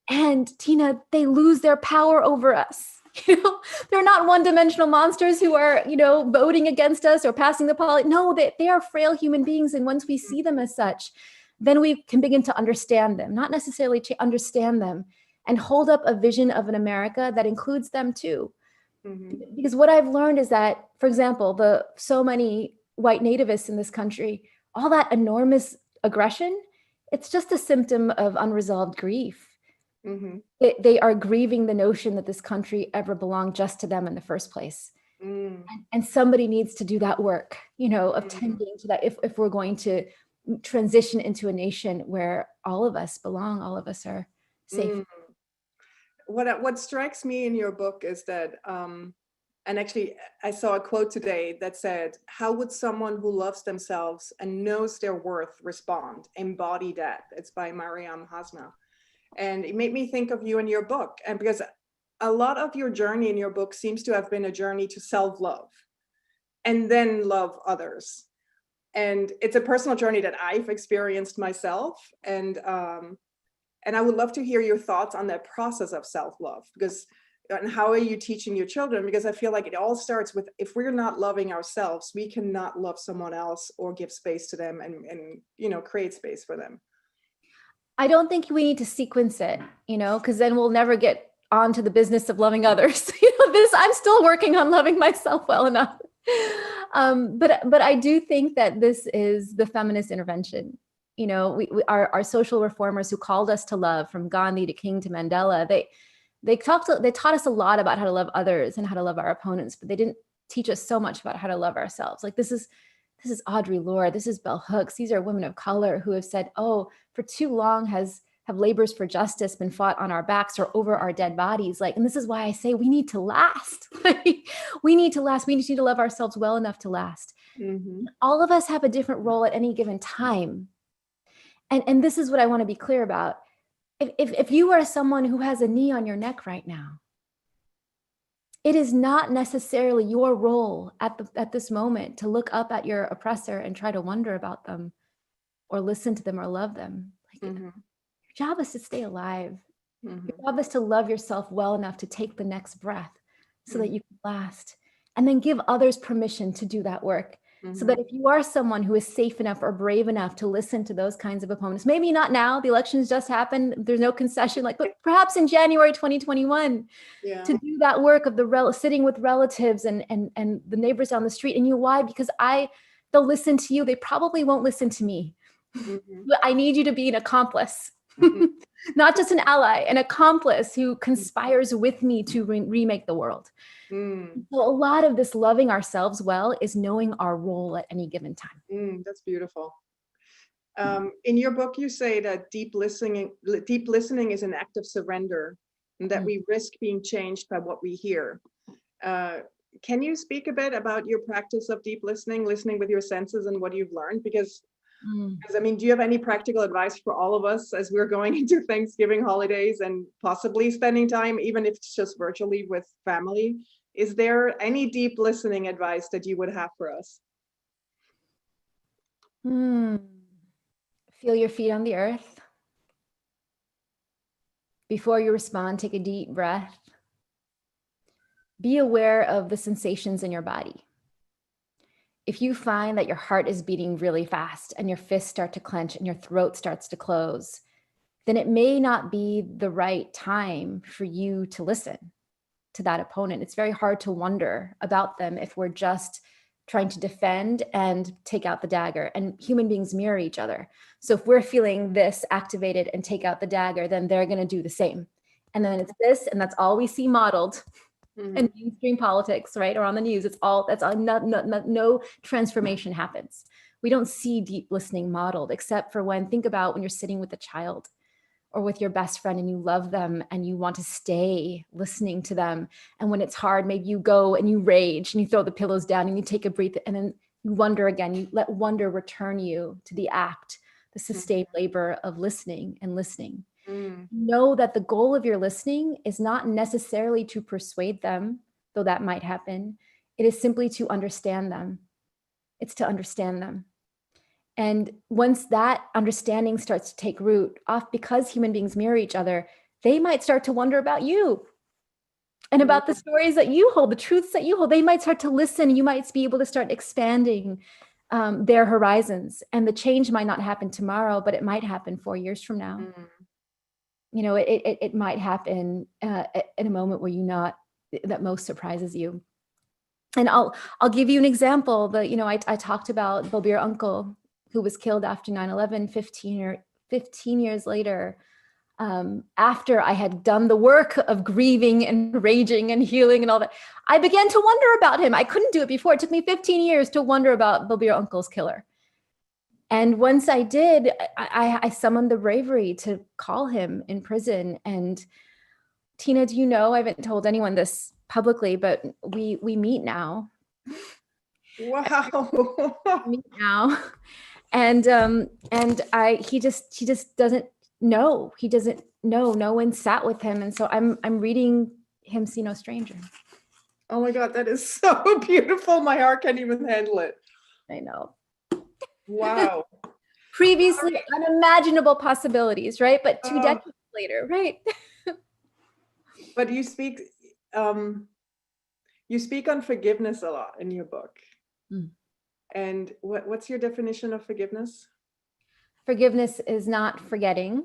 And Tina, they lose their power over us. They're not one-dimensional monsters who are, voting against us or passing the policy. No, they are frail human beings. And once we see them as such, then we can begin to understand them, not necessarily to understand them, and hold up a vision of an America that includes them too. Because what I've learned is that, for example, so many white nativists in this country, all that enormous aggression, it's just a symptom of unresolved grief. They are grieving the notion that this country ever belonged just to them in the first place. And somebody needs to do that work, of tending to that if we're going to transition into a nation where all of us belong, all of us are safe. What strikes me in your book is that, and actually I saw a quote today that said, how would someone who loves themselves and knows their worth respond? Embody that. It's by Mariam Hasna. And it made me think of you in your book. And because a lot of your journey in your book seems to have been a journey to self-love and then love others. And it's a personal journey that I've experienced myself. And I would love to hear your thoughts on that process of self-love, and how are you teaching your children? Because I feel like it all starts with, if we're not loving ourselves, we cannot love someone else or give space to them and create space for them. I don't think we need to sequence it, because then we'll never get on to the business of loving others. I'm still working on loving myself well enough. But I do think that this is the feminist intervention. Our social reformers who called us to love, from Gandhi to King to Mandela, they taught us a lot about how to love others and how to love our opponents, but they didn't teach us so much about how to love ourselves. Like this is Audre Lorde, this is Bell Hooks. These are women of color who have said, oh, for too long have labors for justice been fought on our backs or over our dead bodies. Like, and this is why I say we need to last. We need to last. We need to love ourselves well enough to last. Mm-hmm. All of us have a different role at any given time. And this is what I want to be clear about. If you are someone who has a knee on your neck right now, it is not necessarily your role at this moment to look up at your oppressor and try to wonder about them or listen to them or love them. Like, Mm-hmm. your job is to stay alive. Mm-hmm. Your job is to love yourself well enough to take the next breath so that Mm-hmm. you can last, and then give others permission to do that work. So that if you are someone who is safe enough or brave enough to listen to those kinds of opponents, maybe not now, the elections just happened, there's no concession, like, but perhaps in January 2021, Yeah. to do that work of sitting with relatives and the neighbors down the street. And why? Because they'll listen to you. They probably won't listen to me. Mm-hmm. But I need you to be an accomplice, Mm-hmm. not just an ally, an accomplice who conspires with me to remake the world. Mm. So a lot of this loving ourselves well is knowing our role at any given time. That's beautiful. In your book, you say that deep listening is an act of surrender, and that we risk being changed by what we hear. Can you speak a bit about your practice of deep listening with your senses, and what you've learned? Because I mean, do you have any practical advice for all of us as we're going into Thanksgiving holidays and possibly spending time, even if it's just virtually, with family? Is there any deep listening advice that you would have for us? Feel your feet on the earth. Before you respond, take a deep breath. Be aware of the sensations in your body. If you find that your heart is beating really fast and your fists start to clench and your throat starts to close, then it may not be the right time for you to listen to that opponent. It's very hard to wonder about them if we're just trying to defend and take out the dagger. And human beings mirror each other. So if we're feeling this activated and take out the dagger, then they're going to do the same. And then it's this, and that's all we see modeled in mainstream politics, right? Or on the news. No transformation happens. We don't see deep listening modeled, except for think about when you're sitting with a child or with your best friend and you love them and you want to stay listening to them. And when it's hard, maybe you go and you rage and you throw the pillows down and you take a breath and then you wonder again. You let wonder return you to the act, the sustained labor of listening and listening. Know that the goal of your listening is not necessarily to persuade them, though that might happen. It is simply to understand them. It's to understand them. And once that understanding starts to take root, because human beings mirror each other, they might start to wonder about you and about the stories that you hold, the truths that you hold. They might start to listen. You might be able to start expanding their horizons. And the change might not happen tomorrow, but it might happen 4 years from now. You know, it might happen in a moment where that most surprises you. And I'll give you an example. I talked about Balbir Uncle, who was killed after 9/11, 15 years later, after I had done the work of grieving and raging and healing and all that. I began to wonder about him. I couldn't do it before. It took me 15 years to wonder about Balbir Uncle's killer. And once I did, I summoned the bravery to call him in prison. And Tina, do you know, I haven't told anyone this publicly, but we meet now. Wow. We meet now. And he just doesn't know. He doesn't know. No one sat with him. And so I'm reading him See No Stranger. Oh my God, that is so beautiful. My heart can't even handle it. I know. Wow. Previously unimaginable possibilities, right? But 2 decades later, right? But you speak on forgiveness a lot in your book. And what's your definition of forgiveness? Forgiveness is not forgetting.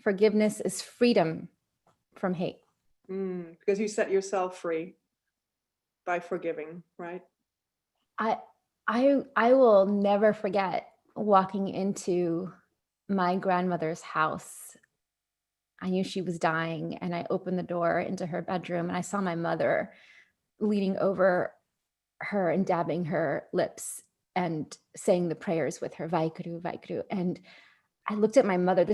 Forgiveness is freedom from hate. Because you set yourself free by forgiving, right? I will never forget walking into my grandmother's house. I knew she was dying, and I opened the door into her bedroom and I saw my mother leaning over her and dabbing her lips and saying the prayers with her, Vaikru, Vaikru. And I looked at my mother.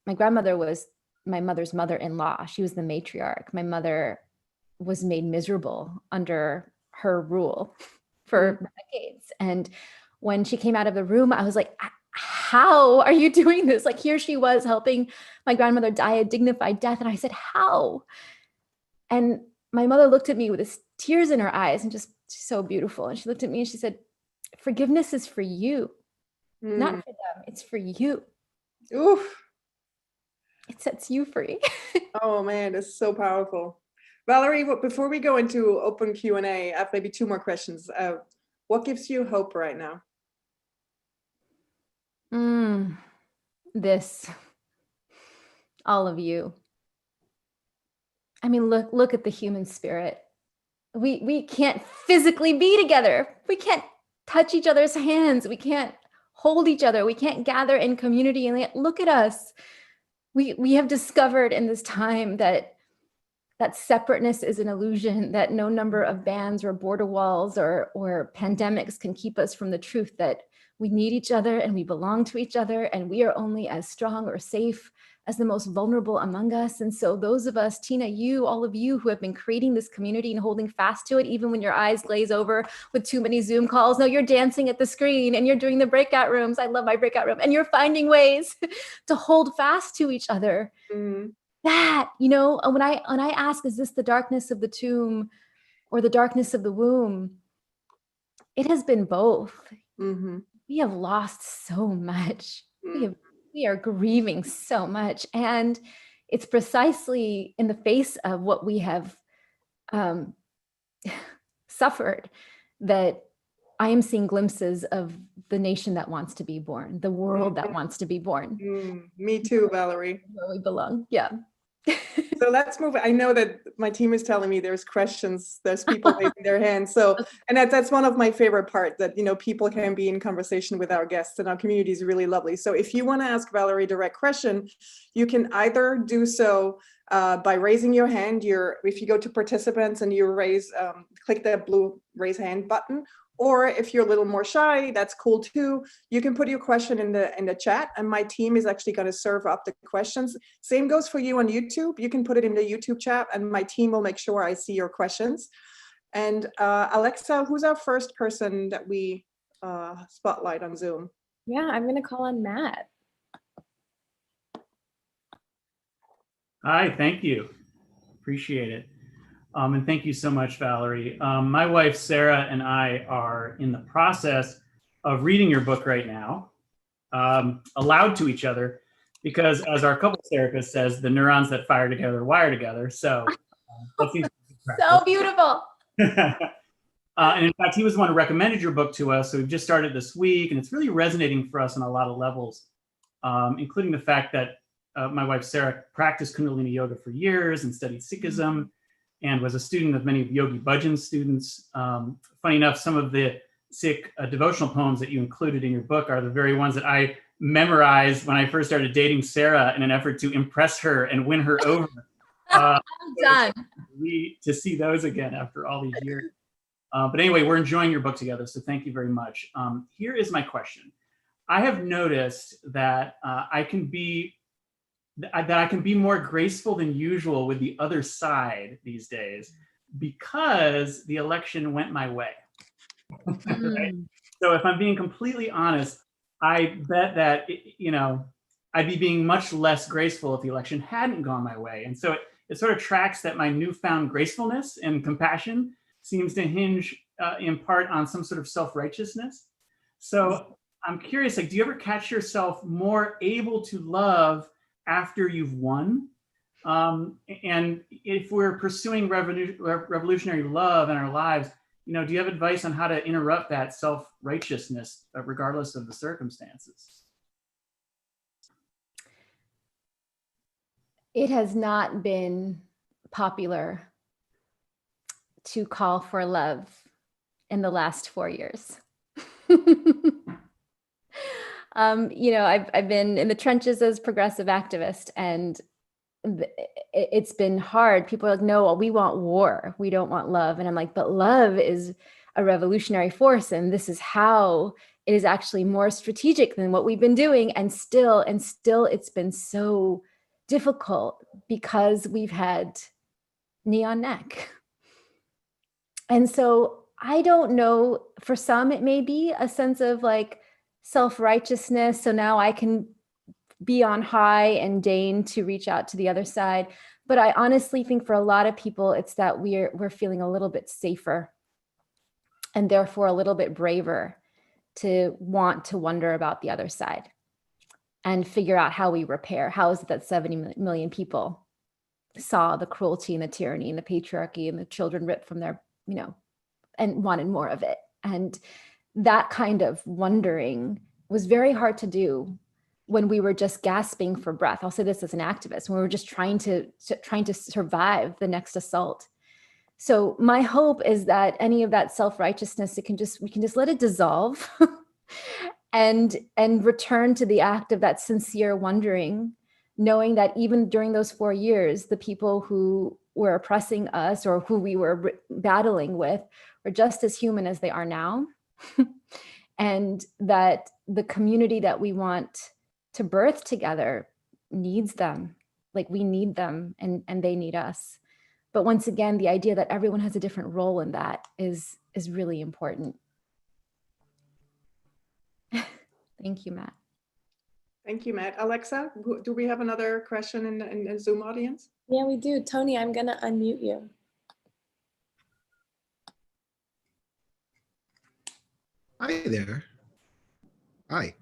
My grandmother was my mother's mother-in-law. She was the matriarch. My mother was made miserable under her rule for decades. And when she came out of the room, I was like, how are you doing this? Like, here she was helping my grandmother die a dignified death. And I said, how? And my mother looked at me with this tears in her eyes and just so beautiful. And she looked at me and she said, forgiveness is for you, not for them. It's for you. Oof. It sets you free. Oh man, that's so powerful. Valarie, before we go into open Q&A, I have maybe 2 more questions. What gives you hope right now? This, all of you. I mean, look at the human spirit. We can't physically be together. We can't touch each other's hands. We can't hold each other. We can't gather in community. And yet, look at us. We have discovered in this time that separateness is an illusion, that no number of bans or border walls or pandemics can keep us from the truth that we need each other and we belong to each other, and we are only as strong or safe as the most vulnerable among us. And so those of us, Tina, you, all of you who have been creating this community and holding fast to it, even when your eyes glaze over with too many Zoom calls, no, you're dancing at the screen and you're doing the breakout rooms. I love my breakout room. And you're finding ways to hold fast to each other. That, you know, when I ask, is this the darkness of the tomb or the darkness of the womb? It has been both. We have lost so much. We are grieving so much. And it's precisely in the face of what we have suffered that I am seeing glimpses of the nation that wants to be born, the world that wants to be born. Me too, Valarie. Where we belong. Yeah. So let's move. I know that my team is telling me there's questions, there's people raising their hands. So, and that's one of my favorite parts, that, you know, people can be in conversation with our guests, and our community is really lovely. So if you want to ask Valarie a direct question, you can either do so by raising your hand. If you go to participants and you click the blue raise hand button, or if you're a little more shy, that's cool too. You can put your question in the chat, and my team is actually going to serve up the questions. Same goes for you on YouTube. You can put it in the YouTube chat, and my team will make sure I see your questions. And Alexa, who's our first person that we spotlight on Zoom? Yeah, I'm going to call on Matt. Hi, thank you. Appreciate it. And thank you so much, Valarie. My wife, Sarah, and I are in the process of reading your book right now, aloud to each other, because as our couples therapist says, the neurons that fire together wire together. So that seems so beautiful. And in fact, he was the one who recommended your book to us. So we've just started this week, and it's really resonating for us on a lot of levels, including the fact that my wife, Sarah, practiced Kundalini yoga for years and studied Sikhism, and was a student of many of Yogi Bhajan's students. Funny enough, some of the Sikh devotional poems that you included in your book are the very ones that I memorized when I first started dating Sarah in an effort to impress her and win her over. Done. To see those again after all these years. But anyway, we're enjoying your book together, so thank you very much. Here is my question. I have noticed that I can be more graceful than usual with the other side these days because the election went my way. Right? So if I'm being completely honest, I bet that, I'd be being much less graceful if the election hadn't gone my way. And so it sort of tracks that my newfound gracefulness and compassion seems to hinge in part on some sort of self-righteousness. So I'm curious, do you ever catch yourself more able to love after you've won? And if we're pursuing revolutionary love in our lives, do you have advice on how to interrupt that self-righteousness regardless of the circumstances? It has not been popular to call for love in the last 4 years. I've been in the trenches as progressive activist, and it's been hard. People are like, no, we want war. We don't want love. And I'm like, but love is a revolutionary force, and this is how it is actually more strategic than what we've been doing. And still it's been so difficult because we've had knee on neck. And so I don't know, for some, it may be a sense of like self-righteousness. So now I can be on high and deign to reach out to the other side. But I honestly think for a lot of people, it's that we're feeling a little bit safer and therefore a little bit braver to want to wonder about the other side and figure out how we repair. How is it that 70 million people saw the cruelty and the tyranny and the patriarchy and the children ripped from their, and wanted more of it? And that kind of wondering was very hard to do when we were just gasping for breath. I'll say this as an activist, when we were just trying to survive the next assault. So my hope is that any of that self-righteousness, we can just let it dissolve and return to the act of that sincere wondering, knowing that even during those 4 years, the people who were oppressing us or who we were battling with were just as human as they are now. And that the community that we want to birth together needs them, like we need them and they need us. But once again, the idea that everyone has a different role in that is really important. Thank you, Matt. Thank you, Matt. Alexa, do we have another question in the Zoom audience? Yeah, we do. Tony, I'm going to unmute you. Hi there. Hi.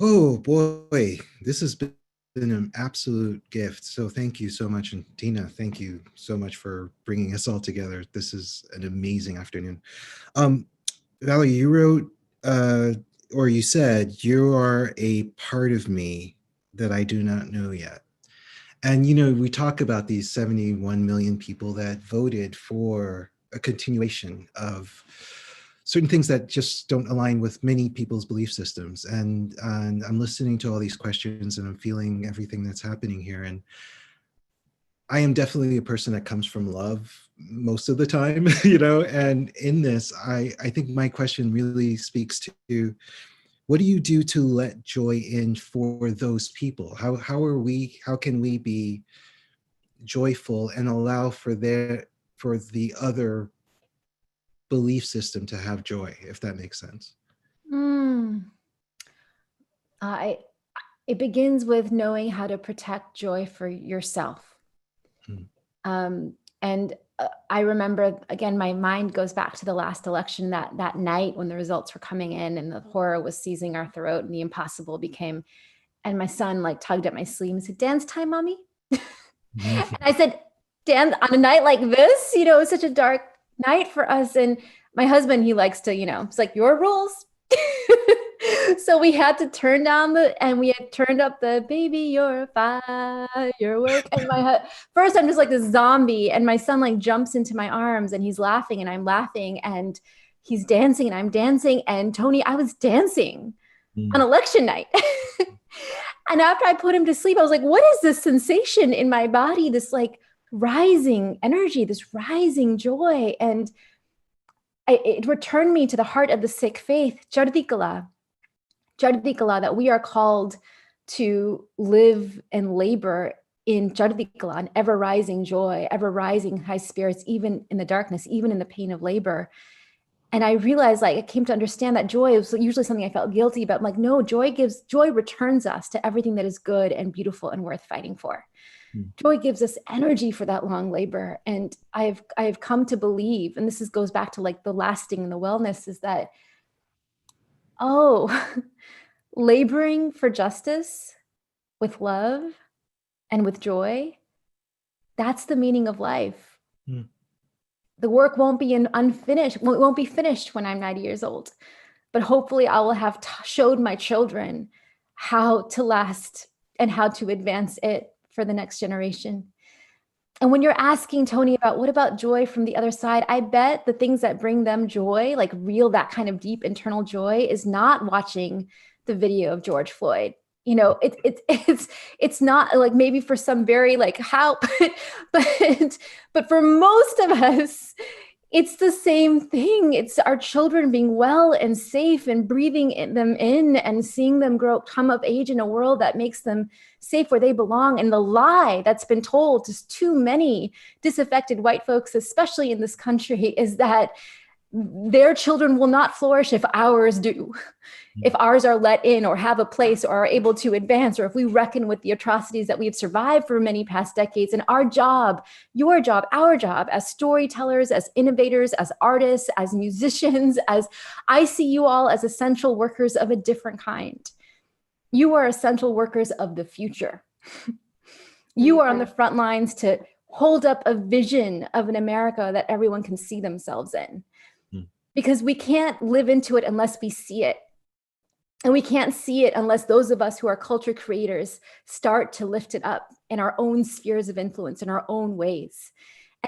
Oh boy, this has been an absolute gift. So thank you so much. And Tina, thank you so much for bringing us all together. This is an amazing afternoon. Valerie, you wrote, or you said, you are a part of me that I do not know yet. And, we talk about these 71 million people that voted for a continuation of certain things that just don't align with many people's belief systems. And I'm listening to all these questions and I'm feeling everything that's happening here. And I am definitely a person that comes from love most of the time, and in this, I think my question really speaks to, what do you do to let joy in for those people? How can we be joyful and allow for the other belief system to have joy, if that makes sense? It begins with knowing how to protect joy for yourself. And I remember, again, my mind goes back to the last election, that night when the results were coming in and the horror was seizing our throat and the impossible became, and my son tugged at my sleeve and said, "Dance time, mommy." And I said, "Dance on a night like this?" It was such a dark night for us. And my husband, he likes to, it's like, your rules. So we had to turn down we had turned up the "Baby, You're a Firework." And first I'm just like this zombie, and my son jumps into my arms and he's laughing and I'm laughing and he's dancing and I'm dancing. And Tony, I was dancing on election night. And after I put him to sleep, I was like, what is this sensation in my body? This rising energy, this rising joy. And it returned me to the heart of the Sikh faith, Chardikala, that we are called to live and labor in Chardikala, an ever rising joy, ever rising high spirits, even in the darkness, even in the pain of labor. And I realized, I came to understand that joy was usually something I felt guilty about. No, joy returns us to everything that is good and beautiful and worth fighting for. Joy gives us energy for that long labor. And I have come to believe, and this goes back to the lasting and the wellness, is that, laboring for justice with love and with joy, that's the meaning of life. The work won't be finished when I'm 90 years old, but hopefully I will have showed my children how to last and how to advance it for the next generation. And when you're asking, Tony, about what about joy from the other side, I bet the things that bring them joy, that kind of deep internal joy, is not watching the video of George Floyd. It's not maybe for some very how, but for most of us, It's the same thing. It's our children being well and safe and breathing them in and seeing them come of age in a world that makes them safe where they belong. And the lie that's been told to too many disaffected white folks, especially in this country, is that their children will not flourish if ours do. If ours are let in or have a place or are able to advance, or if we reckon with the atrocities that we've survived for many past decades. And our job, your job, our job as storytellers, as innovators, as artists, as musicians, as I see you all as essential workers of a different kind. You are essential workers of the future. You are on the front lines to hold up a vision of an America that everyone can see themselves in. Because we can't live into it unless we see it. And we can't see it unless those of us who are culture creators start to lift it up in our own spheres of influence, in our own ways.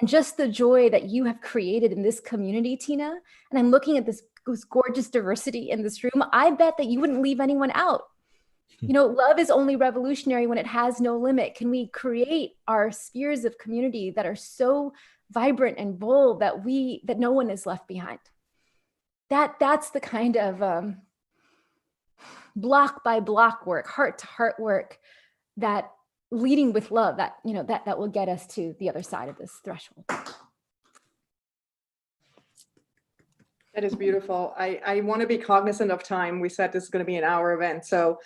And just the joy that you have created in this community, Tina, and I'm looking at this gorgeous diversity in this room, I bet that you wouldn't leave anyone out. You know, love is only revolutionary when it has no limit. Can we create our spheres of community that are so vibrant and bold that no one is left behind? That's the kind of block by block work, heart to heart work, that leading with love, that will get us to the other side of this threshold. That is beautiful. I want to be cognizant of time. We said this is going to be an hour event. So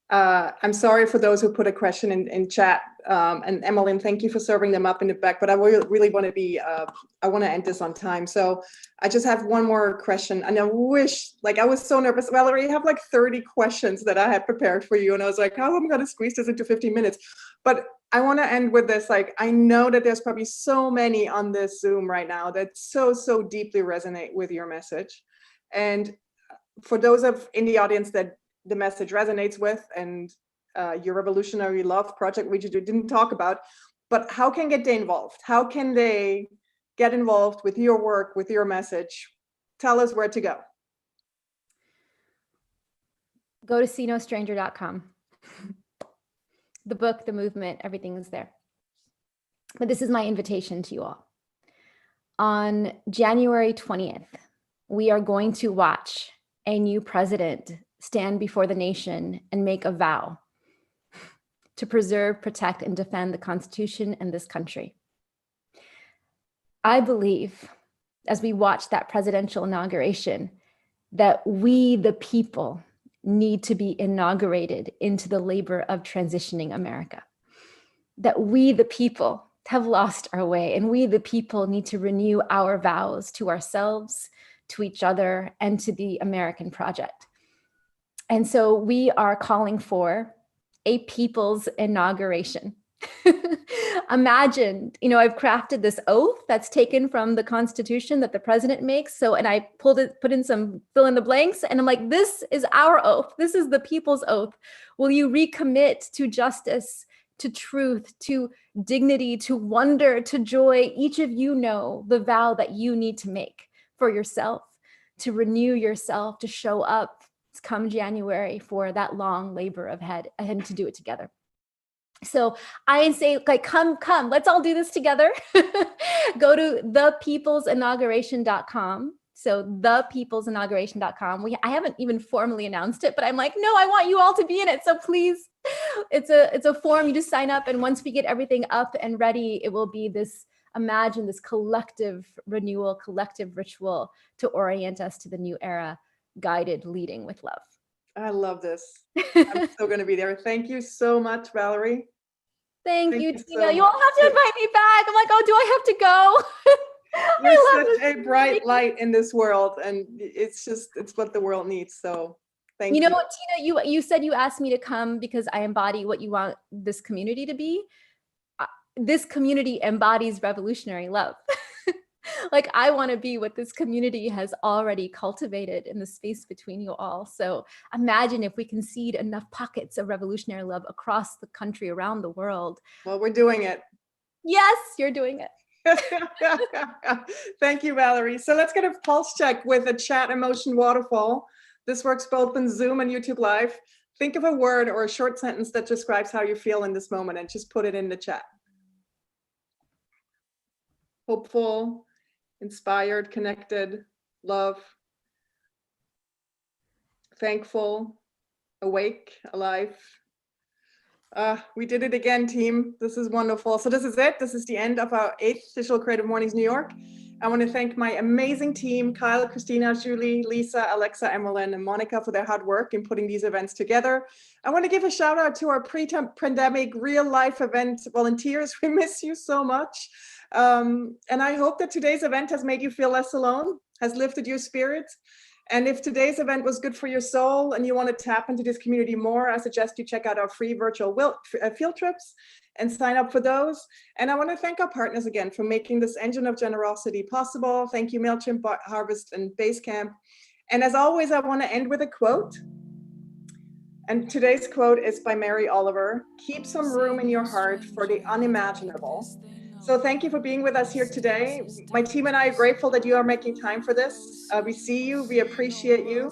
I'm sorry for those who put a question in chat. And Emmeline, thank you for serving them up in the back. But I really want to I want to end this on time. So I just have one more question. And I wish, I was so nervous. Valarie, you have 30 questions that I had prepared for you. And I was like, how am I going to squeeze this into 15 minutes? But I want to end with this. I know that there's probably so many on this Zoom right now that so deeply resonate with your message. And for those in the audience that the message resonates with, and your Revolutionary Love project, which you didn't talk about, but how can they involved? How can they get involved with your work, with your message? Tell us where to go. Go to seenostranger.com. The book, the movement, everything is there. But this is my invitation to you all. On January 20th, we are going to watch a new president stand before the nation and make a vow to preserve, protect, and defend the Constitution and this country. I believe, as we watch that presidential inauguration, that we, the people, need to be inaugurated into the labor of transitioning America. That we, the people, have lost our way, and we, the people, need to renew our vows to ourselves, to each other, and to the American project. And so we are calling for a people's inauguration. Imagine, I've crafted this oath that's taken from the Constitution that the president makes. And I put in some fill in the blanks, and I'm like, this is our oath. This is the people's oath. Will you recommit to justice, to truth, to dignity, to wonder, to joy? Each of you know the vow that you need to make for yourself, to renew yourself, to show up come January for that long labor ahead and to do it together. So I say, come, let's all do this together. Go to thepeoplesinauguration.com. So thepeoplesinauguration.com. I haven't even formally announced it, but I'm like, no, I want you all to be in it. So please, it's a form. You just sign up. And once we get everything up and ready, it will be this collective renewal, collective ritual to orient us to the new era, guided, leading with love. I love this. I'm still going to be there. Thank you so much, Valarie. Thank you, Tina. You all have to invite me back. I'm like, oh, do I have to go? You're such a bright light in this world, and it's what the world needs. So thank you. You know what, Tina, you said you asked me to come because I embody what you want this community to be. This community embodies revolutionary love. I want to be what this community has already cultivated in the space between you all. So imagine if we can seed enough pockets of revolutionary love across the country, around the world. Well, we're doing it. Yes, you're doing it. Thank you, Valarie. So let's get a pulse check with a chat emotion waterfall. This works both in Zoom and YouTube Live. Think of a word or a short sentence that describes how you feel in this moment and just put it in the chat. Hopeful, inspired, connected, love, thankful, awake, alive. We did it again, team. This is wonderful. So this is it. This is the end of our 8th Digital Creative Mornings New York. I want to thank my amazing team, Kyle, Christina, Julie, Lisa, Alexa, Emerlyn, and Monica for their hard work in putting these events together. I want to give a shout out to our pre-pandemic real life event volunteers. We miss you so much. And I hope that today's event has made you feel less alone, has lifted your spirits. And if today's event was good for your soul and you want to tap into this community more, I suggest you check out our free virtual field trips and sign up for those. And I want to thank our partners again for making this engine of generosity possible. Thank you, MailChimp, Harvest, and Basecamp. And as always, I want to end with a quote. And today's quote is by Mary Oliver: "Keep some room in your heart for the unimaginable." So thank you for being with us here today. My team and I are grateful that you are making time for this. We see you, we appreciate you.